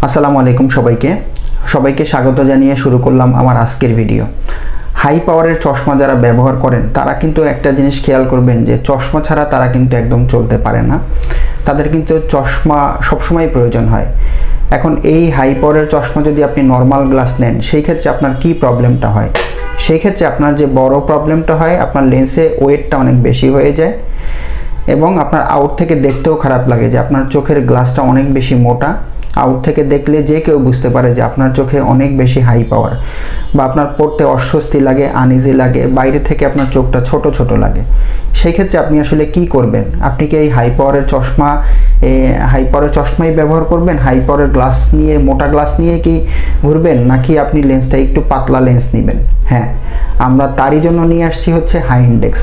আসসালামু আলাইকুম সবাইকে স্বাগত জানিয়ে শুরু করলাম আমার আজকের ভিডিও। হাই পাওয়ারের চশমা যারা ব্যবহার করেন তারা কিন্তু একটা জিনিস খেয়াল করবেন যে চশমা ছাড়া তারা কিন্তু একদম চলতে পারে না, তাদের কিন্তু চশমা সবসময় প্রয়োজন হয়। এখন এই হাই পাওয়ারের চশমা যদি আপনি নর্মাল গ্লাস নেন সেই ক্ষেত্রে আপনার কি প্রবলেমটা হয়? সেই ক্ষেত্রে আপনার যে বড় প্রবলেমটা হয়, আপনার লেন্সে ওয়েটটা অনেক বেশি হয়ে যায় এবং আপনার আউট থেকে দেখতেও খারাপ লাগে যে আপনার চোখের গ্লাসটা অনেক বেশি মোটা। আউট থেকে দেখলে যে কেউ বুঝতে পারে যে আপনার চোখে অনেক বেশি হাই পাওয়ার, বা আপনার পড়তে অস্বস্তি লাগে, আনইজি লাগে, বাইরে থেকে আপনার চোখটা ছোট ছোট লাগে। সেই ক্ষেত্রে আপনি আসলে কি করবেন? আপনি কি এই হাই পাওয়ারের চশমাই ব্যবহার করবেন? হাই পাওয়ারের গ্লাস নিয়ে, মোটা গ্লাস নিয়ে কি ঘুরবেন, নাকি আপনি লেন্সটা একটু পাতলা লেন্স নেবেন? হ্যাঁ, আমরা তারই জন্য নিয়ে আসছি হচ্ছে হাই ইন্ডেক্স।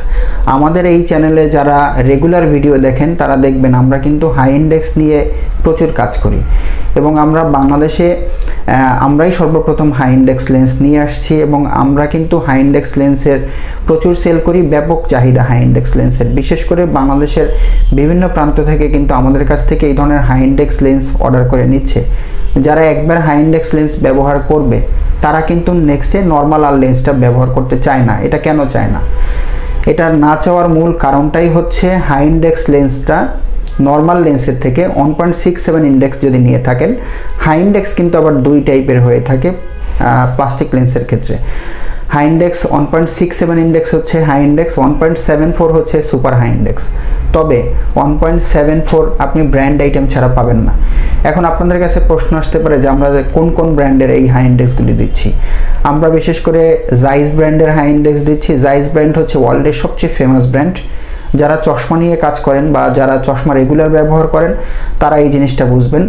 আমাদের এই চ্যানেলে যারা রেগুলার ভিডিও দেখেন তারা দেখবেন আমরা কিন্তু হাই ইন্ডেক্স নিয়ে প্রচুর কাজ করি এবং আমরা বাংলাদেশে আমরাই সর্বপ্রথম হাই ইন্ডেক্স লেন্স নিয়ে আসছি এবং আমরা কিন্তু হাই ইন্ডেক্স লেন্সের প্রচুর সেল করি। ব্যাপক চাহিদা হাই ইন্ডেক্স লেন্সের, বিশেষ করে বাংলাদেশের বিভিন্ন প্রান্ত থেকে কিন্তু আমাদের কাছ থেকে এই ধরনের হাই ইন্ডেক্স লেন্স অর্ডার করে নিচ্ছে। যারা একবার হাই ইন্ডেক্স লেন্স ব্যবহার করবে তারা কিন্তু নেক্সটে নর্মাল আর লেন্সটা ব্যবহার করতে চায় না। এটা কেন চায় না? এটা না চাওয়ার মূল কারণটাই হচ্ছে হাই ইন্ডেক্স লেন্সটা নর্মাল লেন্সের থেকে 1.67 ইন্ডেক্স যদি নিয়ে থাকেন। হাই ইন্ডেক্স কিন্তু আবার দুই টাইপের হয়ে থাকে প্লাস্টিক লেন্সের ক্ষেত্রে। হাই ইন্ডেক্স 1.67 ইন্ডেক্স হচ্ছে হাই ইন্ডেক্স, 1.74 হচ্ছে সুপার হাই ইন্ডেক্স। তবে 1.74 আপনি ব্র্যান্ড আইটেম ছাড়া পাবেন না। এখন আপনাদের কাছে প্রশ্ন আসতে পারে যে আমরা কোন কোন ব্র্যান্ডের এই হাই ইন্ডেক্সগুলি দিচ্ছি। আমরা বিশেষ করে জাইস ব্র্যান্ডের হাই ইন্ডেক্স দিচ্ছি। জাইস ব্র্যান্ড হচ্ছে ওয়ার্ল্ডের সবচেয়ে ফেমাস ব্র্যান্ড। যারা চশমা নিয়ে কাজ করেন বা যারা চশমা রেগুলার ব্যবহার করেন তারা এই জিনিসটা বুঝবেন।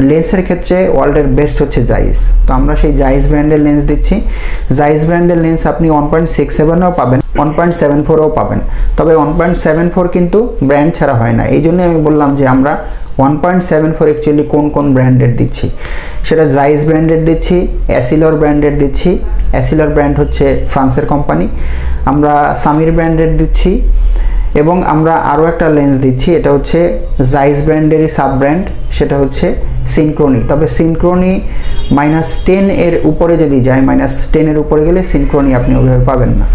লেন্সের ক্ষেত্রে ওয়ার্ল্ডের বেস্ট হচ্ছে জাইস, তো আমরা সেই জাইস ব্র্যান্ডের লেন্স দিচ্ছি। জাইস ব্র্যান্ডের লেন্স আপনি 1.67ও পাবেন, 1.74ও পাবেন। তবে 1.74 কিন্তু ব্র্যান্ড ছাড়া হয় না। এই জন্য আমি বললাম যে আমরা 1.74 অ্যাকচুয়ালি কোন কোন ব্র্যান্ডের দিচ্ছি। সেটা জাইস ব্র্যান্ডের দিচ্ছি, অ্যাসিলর ব্র্যান্ডের দিচ্ছি। অ্যাসিলর ব্র্যান্ড হচ্ছে ফ্রান্সের কোম্পানি। আমরা সামির ব্র্যান্ডের দিচ্ছি এবং আমরা আরও একটা লেন্স দিচ্ছি, এটা হচ্ছে জাইস ব্র্যান্ডেরই সাব ব্র্যান্ড, সেটা হচ্ছে সিনক্রোনি। তবে সিনক্রোনি -10 এর উপরে যদি যায়, -10 এর উপরে গেলে সিনক্রোনি আপনি ওইভাবে পাবেন না।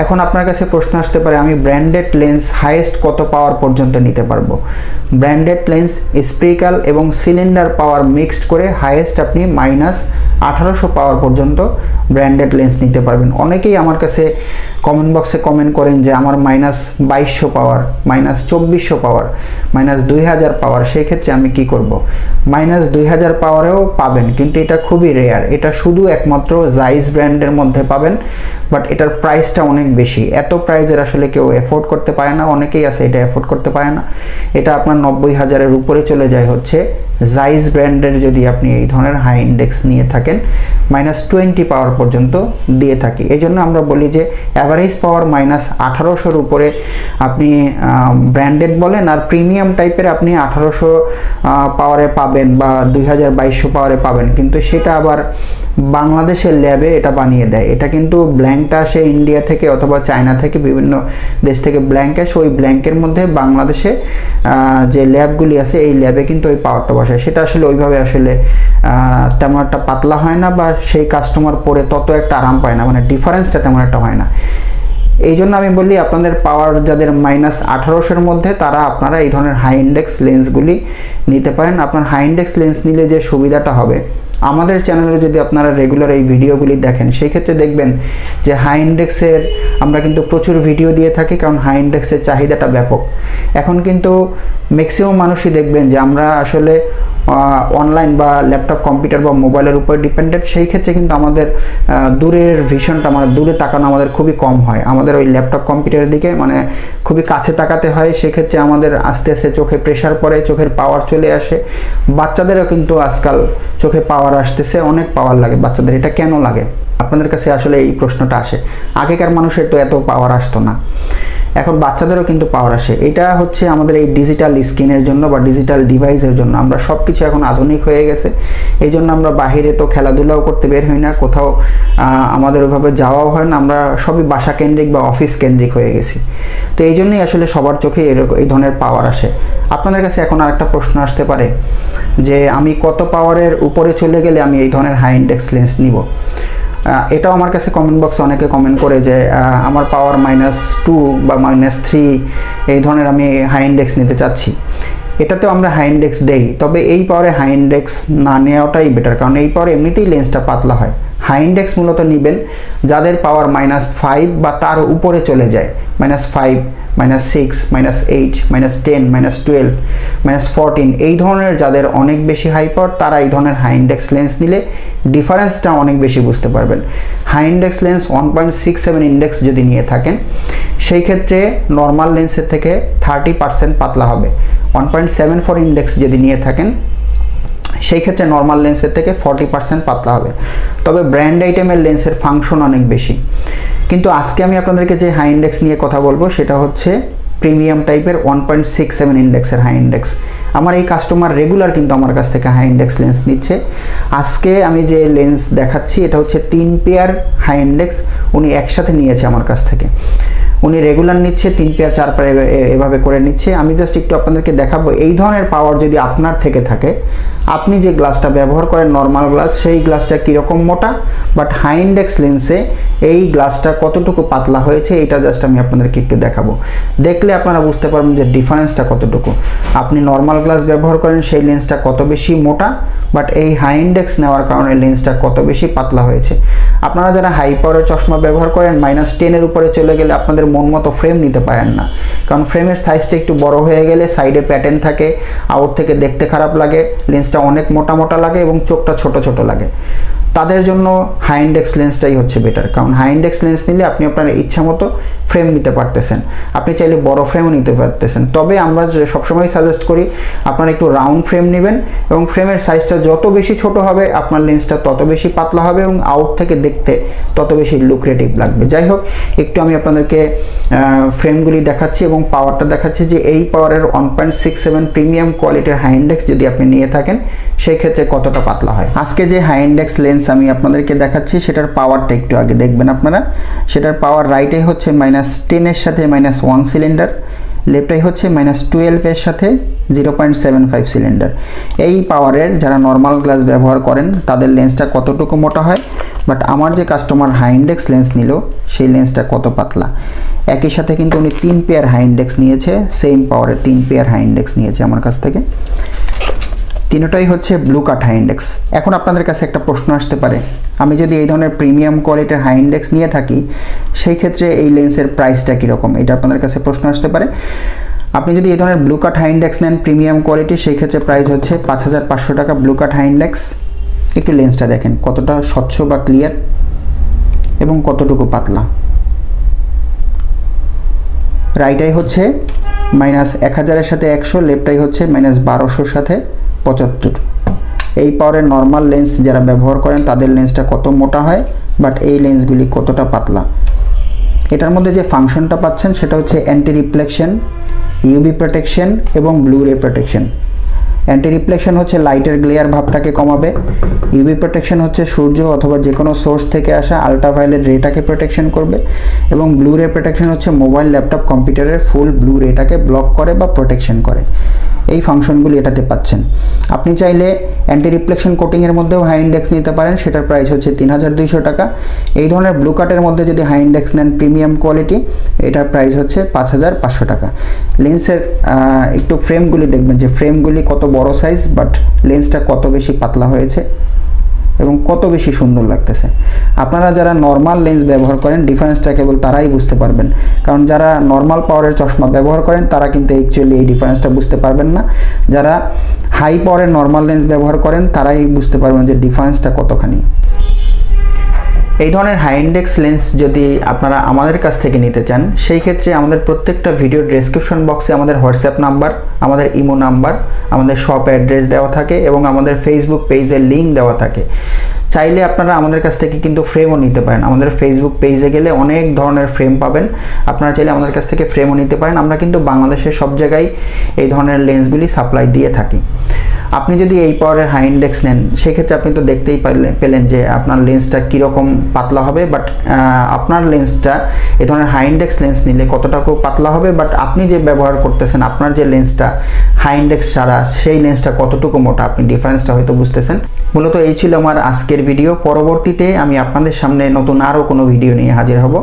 এখন আপনার কাছে প্রশ্ন আসতে পারে আমি ব্র্যান্ডেড লেন্স হাইয়েস্ট কত পাওয়ার পর্যন্ত নিতে পারবো? ব্র্যান্ডেড লেন্স স্প্রিকাল এবং সিলিন্ডার পাওয়ার মিক্সড করে হাইয়েস্ট আপনি -1800 পাওয়ার পর্যন্ত ব্র্যান্ডেড লেন্স নিতে পারবেন। অনেকেই আমার কাছে কমেন্ট বক্সে কমেন্ট করেন যে আমার -2200 পাওয়ার, -2400 পাওয়ার, -2000 পাওয়ার। সেই ক্ষেত্রে আমি কি করব? -2000 পাওয়ারেও পাবেন, কিন্তু এটা খুবই রেয়ার। এটা শুধু একমাত্র জাইস ব্র্যান্ডের মধ্যে পাবেন, বাট এটার প্রাইসটা অনেক বেশি। এত প্রাইজের আসলে কেউ এফোর্ড করতে পারে না, অনেকেই আছে এটা এফোর্ড করতে পারে না। এটা আপনার 90,000-এর উপরে চলে যায় হচ্ছে জাইস ব্র্যান্ডের যদি আপনি এই ধরনের হাই ইন্ডেক্স নিয়ে থাকেন। -20 পাওয়ার পর্যন্ত দিয়ে থাকি। এই জন্য আমরা বলি যে অ্যাভারেজ পাওয়ার -1800-র উপরে আপনি ব্র্যান্ডেড বলেন, আর প্রিমিয়াম টাইপের আপনি 1800 পাওয়ারে পাবেন বা 2200 পাওয়ারে পাবেন, কিন্তু সেটা আবার বাংলাদেশের ল্যাবে এটা বানিয়ে দেয়। এটা কিন্তু ব্ল্যাঙ্কটা আসে ইন্ডিয়া থেকে অথবা চায়না থেকে, বিভিন্ন দেশ থেকে ব্ল্যাঙ্ক আসে। ওই ব্ল্যাঙ্কের মধ্যে বাংলাদেশে যে ল্যাবগুলি আছে এই ল্যাবে কিন্তু ওই পাওয়ারটা বসায়। সেটা আসলে ওইভাবে আসলে তেমন একটা পাতলা হয় না, বা সেই কাস্টমার পরে তত একটা আরাম পায় না, মানে ডিফারেন্সটা তেমন একটা হয় না। এই জন্য আমি বলি আপনাদের পাওয়ার যাদের -1800-এর মধ্যে আপনারা এই ধরনের হাই ইন্ডেক্স লেন্সগুলি নিতে পারেন। আপনার হাই ইন্ডেক্স লেন্স নিলে যে সুবিধাটা হবে, আমাদের চ্যানেলে যদি আপনারা রেগুলার এই ভিডিওগুলি দেখেন সেই ক্ষেত্রে দেখবেন যে হাই ইন্ডেক্সের আমরা কিন্তু প্রচুর ভিডিও দিয়ে থাকি, কারণ হাই ইন্ডেক্সের চাহিদাটা ব্যাপক। এখন কিন্তু ম্যাক্সিমাম মানুষই দেখবেন যে আমরা আসলে অনলাইন বা ল্যাপটপ, কম্পিউটার বা মোবাইলের উপর ডিপেন্ডেন্ট। সেই ক্ষেত্রে কিন্তু আমাদের দূরের ভিশনটা, মানে দূরে তাকানো আমাদের খুবই কম হয়। আমাদের ওই ল্যাপটপ, কম্পিউটারের দিকে মানে খুবই কাছে তাকাতে হয়। সেক্ষেত্রে আমাদের আস্তে আস্তে চোখে প্রেশার পড়ে, চোখের পাওয়ার চলে আসে। বাচ্চাদেরও কিন্তু আজকাল চোখে পাওয়ার আসতেছে, অনেক পাওয়ার লাগে বাচ্চাদের। এটা কেন লাগে? আপনাদের কাছে আসলে এই প্রশ্নটা আসে। আগেকার মানুষের তো এত পাওয়ার আসতো না। এখন বাচ্চাদেরও কিন্তু পাওয়ার আসে। এটা হচ্ছে আমাদের এই ডিজিটাল স্ক্রিনের জন্য বা ডিজিটাল ডিভাইসের জন্য। আমরা সব কিছু এখন আধুনিক হয়ে গেছে, এই জন্য আমরা বাহিরে তো খেলাধুলাও করতে বের হই না, কোথাও আমাদের ওইভাবে যাওয়াও হয় না, আমরা সবই বাসা কেন্দ্রিক বা অফিস কেন্দ্রিক হয়ে গেছি। তো এই জন্যই আসলে সবার চোখে এরকম এই ধরনের পাওয়ার আসে। আপনাদের কাছে এখন আরেকটা প্রশ্ন আসতে পারে যে আমি কত পাওয়ারের উপরে চলে গেলে আমি এই ধরনের হাই ইন্ডেক্স লেন্স নিব। এটাও আমার কাছে কমেন্ট বক্সে অনেকে কমেন্ট করে যে আমার পাওয়ার -2 বা -3 এই ধরনের আমি হাই ইন্ডেক্স নিতে চাচ্ছি। এটাতেও আমরা হাই ইন্ডেক্স দেই, তবে এই পাওয়ারে হাই ইন্ডেক্স না নেওয়াটাই বেটার, কারণ এই পাওয়ারে এমনিতেই লেন্সটা পাতলা হয়। হাই ইন্ডেক্স মূলত নেবেন যাদের পাওয়ার -5 বা তার উপরে চলে যায়, -5, -6, -8, -10, -12, -14 এই ধরনের যাদের অনেক বেশি হাই পাওয়ার, তারা এই ধরনের হাই ইন্ডেক্স লেন্স নিলে ডিফারেন্সটা অনেক বেশি বুঝতে পারবেন। হাই ইন্ডেক্স লেন্স 1.67 ইন্ডেক্স যদি নিয়ে থাকেন, সেই ক্ষেত্রে নর্মাল লেন্সের থেকে 30% পাতলা হবে। 1.74 ইন্ডেক্স যদি নিয়ে থাকেন, সেই ক্ষেত্রে নর্মাল লেন্সের থেকে 40% পাতলা হবে। তবে ব্র্যান্ড আইটেমের লেন্সের ফাংশন অনেক বেশি। কিন্তু আজকে আমি আপনাদেরকে যে হাই ইন্ডেক্স নিয়ে কথা বলবো সেটা হচ্ছে প্রিমিয়াম টাইপের 1.67 ইন্ডেক্সের হাই ইন্ডেক্স। আমার এই কাস্টমার রেগুলার কিন্তু আমার কাছ থেকে হাই ইন্ডেক্স লেন্স নিচ্ছে। আজকে আমি যে লেন্স দেখাচ্ছি এটা হচ্ছে 3 পেয়ার হাই ইন্ডেক্স উনি একসাথে নিয়েছে আমার কাছ থেকে। উনি রেগুলার নিচ্ছে, 3 পেয়ার 4 পেয়ার এভাবে করে নিচ্ছে। আমি জাস্ট একটু আপনাদেরকে দেখাবো এই ধরনের পাওয়ার যদি আপনার থেকে থাকে, আপনি যে গ্লাসটা ব্যবহার করেন নর্মাল গ্লাস, সেই গ্লাসটা কীরকম মোটা, বাট হাই ইন্ডেক্স লেন্সে এই গ্লাসটা কতটুকু পাতলা হয়েছে, এটা জাস্ট আমি আপনাদেরকে একটু দেখাবো। দেখলে আপনারা বুঝতে পারবেন যে ডিফারেন্সটা কতটুকু। আপনি নর্মাল গ্লাস ব্যবহার করেন, সেই লেন্সটা কত বেশি মোটা, বাট এই হাই ইন্ডেক্স নেওয়ার কারণে লেন্সটা কত বেশি পাতলা হয়েছে। আপনারা যারা হাই পাওয়ারের চশমা ব্যবহার করেন, -10 উপরে চলে গেলে আপনাদের মন মতো ফ্রেম নিতে পারেন না, কারণ ফ্রেমের সাইজটা একটু বড় হয়ে গেলে সাইডে প্যাটার্ন থাকে, আউট থেকে দেখতে খারাপ লাগে, লেন্সটা অনেক মোটা মোটা লাগে এবং চোখটা ছোট ছোট লাগে। তাদের জন্য হাই ইন্ডেক্স লেন্সটাই হচ্ছে বেটার, কারণ হাই ইন্ডেক্স লেন্স নিলে আপনি আপনার ইচ্ছা মতো ফ্রেম নিতে পারতেছেন, আপনি চাইলে বড় ফ্রেমও নিতে পারতেছেন। তবে আমরা সবসময় সাজেস্ট করি আপনারা একটু রাউন্ড ফ্রেম নেবেন, এবং ফ্রেমের সাইজটা যত বেশি ছোট হবে আপনার লেন্সটা তত বেশি পাতলা হবে এবং আউট থেকে দেখতে তত বেশি লুক্রেটিভ লাগবে। যাই হোক, একটু আমি আপনাদেরকে ফ্রেমগুলি দেখাচ্ছি এবং পাওয়ারটা দেখাচ্ছি যে এই পাওয়ারের 1.67 প্রিমিয়াম কোয়ালিটির হাই ইন্ডেক্স যদি আপনি নিয়ে থাকেন, সেই ক্ষেত্রে কতটা পাতলা হয়। আজকে যে হাই ইন্ডেক্স লেন্স আমি আপনাদেরকে দেখাচ্ছি সেটার পাওয়ারটা একটু আগে দেখবেন আপনারা। সেটার পাওয়ার রাইটে হচ্ছে -10 এর সাথে -1 সিলিন্ডার, লেফটাই হচ্ছে -12 এর সাথে 0.75 সিলিন্ডার। এই পাওয়ারের যারা নর্মাল গ্লাস ব্যবহার করেন তাদের লেন্সটা কতটুকু মোটা হয়, বাট আমার যে কাস্টমার হাই ইন্ডেক্স লেন্স নিল সেই লেন্সটা কত পাতলা। একই সাথে কিন্তু উনি 3 পেয়ার হাই ইন্ডেক্স নিয়েছে, সেম পাওয়ারের 3 পেয়ার হাই ইন্ডেক্স নিয়েছে আমার কাছ থেকে। তিনটাই হচ্ছে ব্লু কাট হাই ইন্ডেক্স। এখন আপনাদের কাছে একটা প্রশ্ন আসতে পারে, আমি যদি এই ধরনের প্রিমিয়াম কোয়ালিটির হাই ইন্ডেক্স নিয়ে থাকি, সেই ক্ষেত্রে এই লেন্সের প্রাইসটা কীরকম, এটা আপনাদের কাছে প্রশ্ন আসতে পারে। আপনি যদি এই ধরনের ব্লু কাট হাই ইন্ডেক্স নেন প্রিমিয়াম কোয়ালিটি, সেই ক্ষেত্রে প্রাইস হচ্ছে 5500 টাকা ব্লু কাট হাই ইন্ডেক্স। একটু লেন্সটা দেখেন কতটা স্বচ্ছ বা ক্লিয়ার এবং কতটুকু পাতলা। রাইটাই হচ্ছে -1000 সাথে 100, লেফটাই হচ্ছে -1200 সাথে 75। এই পাওয়ারের নর্মাল লেন্স যারা ব্যবহার করেন তাদের লেন্সটা কত মোটা হয়, বাট এই লেন্সগুলি কতটা পাতলা। এটার মধ্যে যে ফাংশনটা পাচ্ছেন সেটা হচ্ছে অ্যান্টি রিফ্লেকশন, ইউভি প্রোটেকশন এবং ব্লু রে প্রোটেকশন। অ্যান্টি রিফ্লেকশন হচ্ছে লাইটের গ্লেয়ার ভাবটাকে কমাবে, ইউভি প্রোটেকশন হচ্ছে সূর্য অথবা যে কোনো সোর্স থেকে আসা আল্ট্রাভায়োলেট রেটাকে প্রোটেকশন করবে, এবং ব্লু রে প্রোটেকশন হচ্ছে মোবাইল, ল্যাপটপ, কম্পিউটারের ফুল ব্লু রেটাকে ব্লক করে বা প্রোটেকশন করে। এই ফাংশনগুলি এটাতে পাচ্ছেন। আপনি চাইলে অ্যান্টি রিফ্লেকশন কোটিংয়ের মধ্যেও হাই ইন্ডেক্স নিতে পারেন, সেটার প্রাইস হচ্ছে 3200 টাকা। এই ধরনের ব্লু কাটের মধ্যে যদি হাই ইন্ডেক্স নেন প্রিমিয়াম কোয়ালিটি, এটার প্রাইস হচ্ছে 5500 টাকা। লেন্সের একটু ফ্রেমগুলি দেখবেন যে ফ্রেমগুলি কত বড় সাইজ, বাট লেন্সটা কত বেশি পাতলা হয়েছে এবং কত বেশি সুন্দর লাগতেছে। আপনারা যারা নর্মাল লেন্স ব্যবহার করেন ডিফারেন্সটা কেবল তারাই বুঝতে পারবেন, কারণ যারা নর্মাল পাওয়ারের চশমা ব্যবহার করেন তারা কিন্তু অ্যাকচুয়ালি এই ডিফারেন্সটা বুঝতে পারবেন না। যারা হাই পাওয়ারের নর্মাল লেন্স ব্যবহার করেন তারাই বুঝতে পারবেন যে ডিফারেন্সটা কতখানি। এই ধরনের হাই ইন্ডেক্স লেন্স যদি আপনারা আমাদের কাছ থেকে নিতে চান, সেই ক্ষেত্রে আমাদের প্রত্যেকটা ভিডিও ডেসক্রিপশন বক্সে আমাদের হোয়াটসঅ্যাপ নাম্বার, আমাদের ইমো নাম্বার, আমাদের শপ অ্যাড্রেস দেওয়া থাকে এবং আমাদের ফেসবুক পেজের লিঙ্ক দেওয়া থাকে। চাইলে আপনারা আমাদের কাছ থেকে কিন্তু ফ্রেমও নিতে পারেন। আমাদের ফেসবুক পেজে গেলে অনেক ধরনের ফ্রেম পাবেন, আপনারা চাইলে আমাদের কাছ থেকে ফ্রেমও নিতে পারেন। আমরা কিন্তু বাংলাদেশের সব জায়গায় এই ধরনের লেন্সগুলি সাপ্লাই দিয়ে থাকি। আপনি যদি এই পাওয়ারের হাই ইন্ডেক্স নেন, সেক্ষেত্রে আপনি তো দেখতেই পেলেন যে আপনার লেন্সটা কীরকম পাতলা হবে, বাট আপনার লেন্সটা এই ধরনের হাই ইন্ডেক্স লেন্স নিলে কতটুকু পাতলা হবে, বাট আপনি যে ব্যবহার করতেছেন আপনার যে লেন্সটা হাই ইন্ডেক্স ছাড়া, সেই লেন্সটা কতটুকু মোটা, আপনি ডিফারেন্সটা হয়তো বুঝতেছেন। মূলত এই ছিল আমার আজকের ভিডিও। পরবর্তীতে আমি আপনাদের সামনে নতুন আরও কোনো ভিডিও নিয়ে হাজির হব।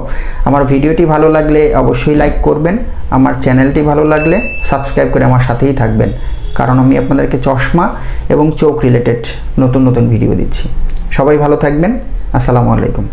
আমার ভিডিওটি ভালো লাগলে অবশ্যই লাইক করবেন, আমার চ্যানেলটি ভালো লাগলে সাবস্ক্রাইব করে আমার সাথেই থাকবেন, কারণ আমি আপনাদেরকে চশমা এবং চোখ রিলেটেড নতুন নতুন ভিডিও দিচ্ছি। সবাই ভালো থাকবেন। আসসালামু আলাইকুম।